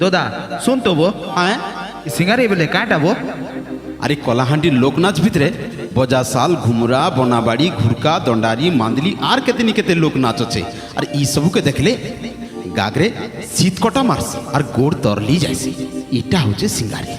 দাদা শুন তো বো হ্যাঁ সিঙ্গারে বলে কাঁটা বো আরে কলাহান্ডির লোকনাচ ভিতরে বজাশাল ঘুমরা বনাবাড়ি ঘুরকা দণ্ডারি মান্দলি আর কেতে নি কেতে লোক নাচ আছে আর ই সবুকে দেখলে গাগরে শীত কটা মারছে আর গোড় তরলি যাইছে এটা হচ্ছে সিঙ্গারি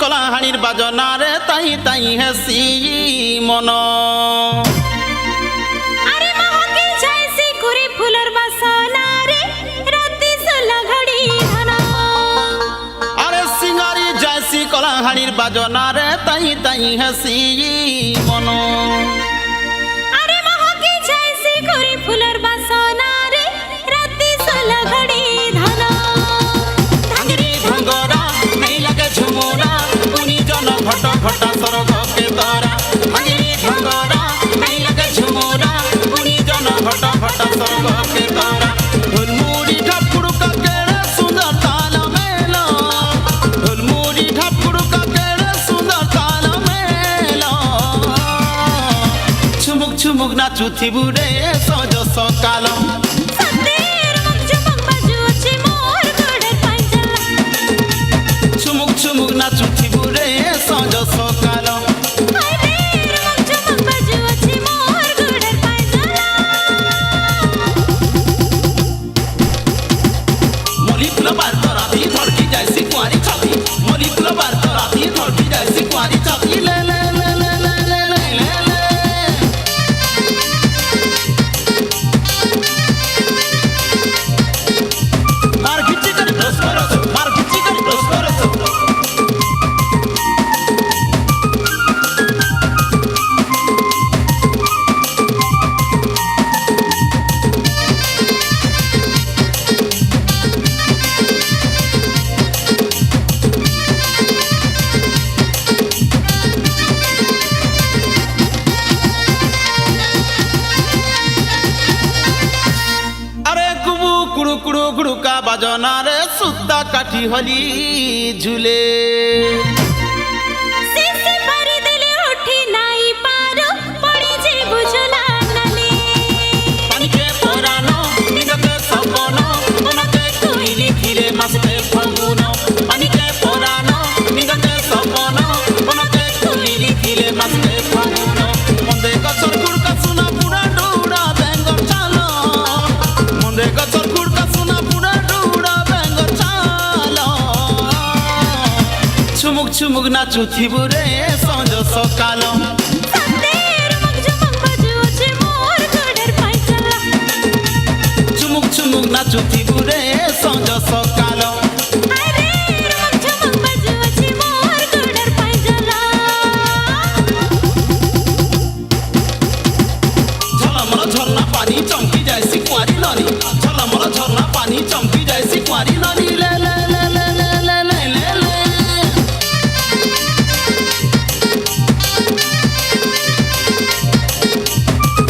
কলাহানির বাজনারে তাই তাই হেসি মন আরে মহকে যাইছি ঘুরে ফুলর বাসনা রে রাতি সলা ঘড়ি ধানা আরে সিঙ্গারি যাইছি কলাহানির বাজনারে তাই তাই হেসি মন আরে মহকে যাইছি ঘুরে ফুলর বাসনা রে রাতি সলা ঘড়ি ধানা ভাঙ্গিরি ভাঙ্গরা নেই লাগে ঝুমুরা ঘট ঘট সরগকে তরা ভাঙ্গিরি ভাঙ্গরা নেই লাগে ঝুমুরা উনি জন ঘট ঘট সরগকে তরা ঢোলমুড়ি ঢাপুড়কা কেড়ে সুন্দর তাল মেল ঢোলমুড়ি ঢাপুড়কা কেড়ে সুন্দর তাল মেল ছুমুক ছুমুক নাচুথিবু রে সজ সকাল সন্দের মুখ চমক বাজুছে মোর গোড়ে পাইজালা ছুমুক ছুমুক নাচুথিবু রে সজ সকাল সন্দের মুখ চমক বাজুছে মোর গোড়ে পাইজালা মলি ফুল বারত রাতি ধরকি যাইছি কুয়ারি ছাতি মলি ফুল বারত রাতি ধরকি যাইছি কুয়ারি ছাতি লে লে লে লে লে লে লে লে লে মার খিচি করে দোস করস মার খিচি করে দোস করস কুড়ুকা বাজনারে সুতা কাঠি হলি ঝুলে সিসি পারি দিলে উঠি নাই পারো পড়ি যে বুঝলা নালে পানিকে পরানো নিজকে সপন মনকে তুই লিখিলে মাসে ফাগুন পানিকে পরানো নিজকে সপন মনকে তুই লিখিলে মাসে ফাগুন মন্দে গছর কুড়কা সুনা পুরা ডৌড়া বেঙ্গর চালো মন্দে গছর কুড়কা সুনা পুরা ডৌড়া বেঙ্গর চালো ছুমুক ছুমুক নাচুথিবু রে সঞ্জ সকাল সন্দের মুখ চমক বাজুছে মোর গোড়ে পাইজালা চুমুক চুমুক নাচুথিবু রে সঞ্জ সকাল আরে মুখ চমক বাজুছে মোর গোড়ে পাইজালা ঝলমল ঝর্ণা পানি চমকি যাইছি কুয়ারি ননি ঝলমল ঝর্ণা পানি চমকি যাইছি কুয়ারি ননি লে লে লে লে লে লে লে লে লে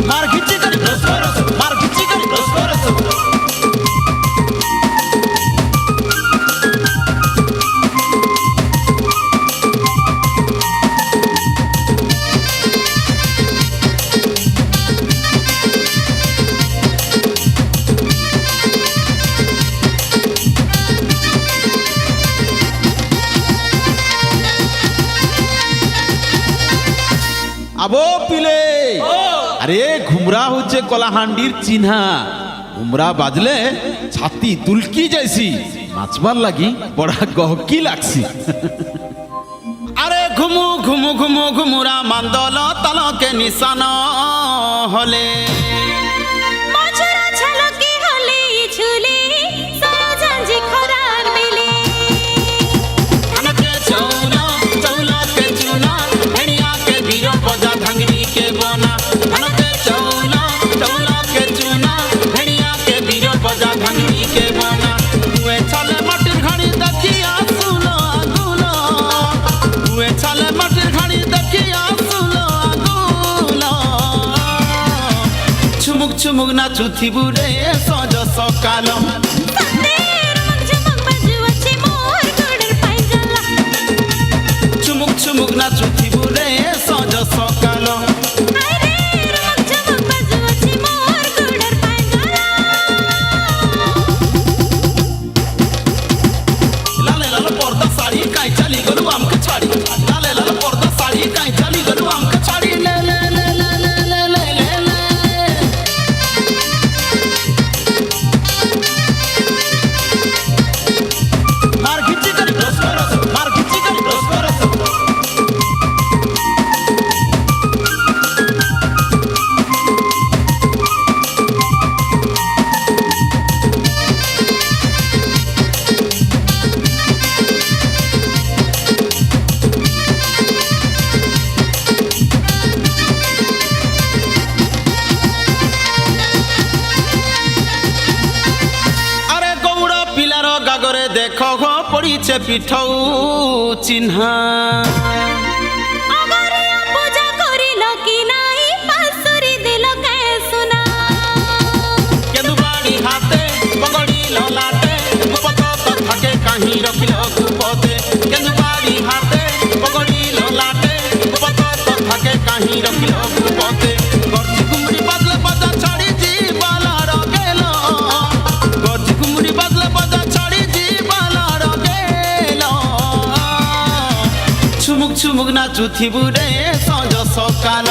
মার খিচি করে দোস করস মার খিচি করে দোস করস আবো পিলে আরে ঘুমরা হচ্ছে কলাহান্ডির চিহ্না ঘুমরা বাজলে ছাতি তুলকি যাইছি নাচবার লাগি বড়া গহকি লাগছি আরে ঘুমু ঘুমু ঘুমু ঘুমুরা মান্দল তালকে নিশান হলে মছরা ছালকি হলে ঝুলে সজাঞ্জি খরা চুমুক নাচুথিবু রে সজ সকাল সন্দের ঝমক বাজুছে মোর গোড়ের পায়জালা চুমুক চুমুক নাচুথিবু রে সজ সকাল আরে ঝমক বাজুছে মোর গোড়ের পায়জালা লালে লাল পর্দা শাড়ি কাই চালি গলু আমকে ছাড়ি লালে লাল পর্দা শাড়ি কাই চালি গলু আমকে ছাড়ি লে লে লে লে লে লে লে লে লে মার খিচি করি ব্রস করস মার খিচি করি ব্রস করস আরে গৌড় পিলার গাগরে দেখ গো পড়িছে পিঠৌ চিহ্না আগরিয়া পূজা করিল কি নাই পাসুরি দিল কে সুনা কেন্দু বাড়ি হাতে পগড়ি ললাটে গুপত থাকে কাহি রখিল গুপতে কেন্দু বাড়ি হাতে পগড়ি ললাটে গুপত থাকে কাহি রখিল গুপতে গর্জি কুমড়ি বাজলে বাজা ছাড়ি জীবালার গেল গর্জি কুমড়ি বাজলে বাজা ছাড়ি জীবালার গেল চুমুক চুমুক নাচুথিবু রে সজ সকাল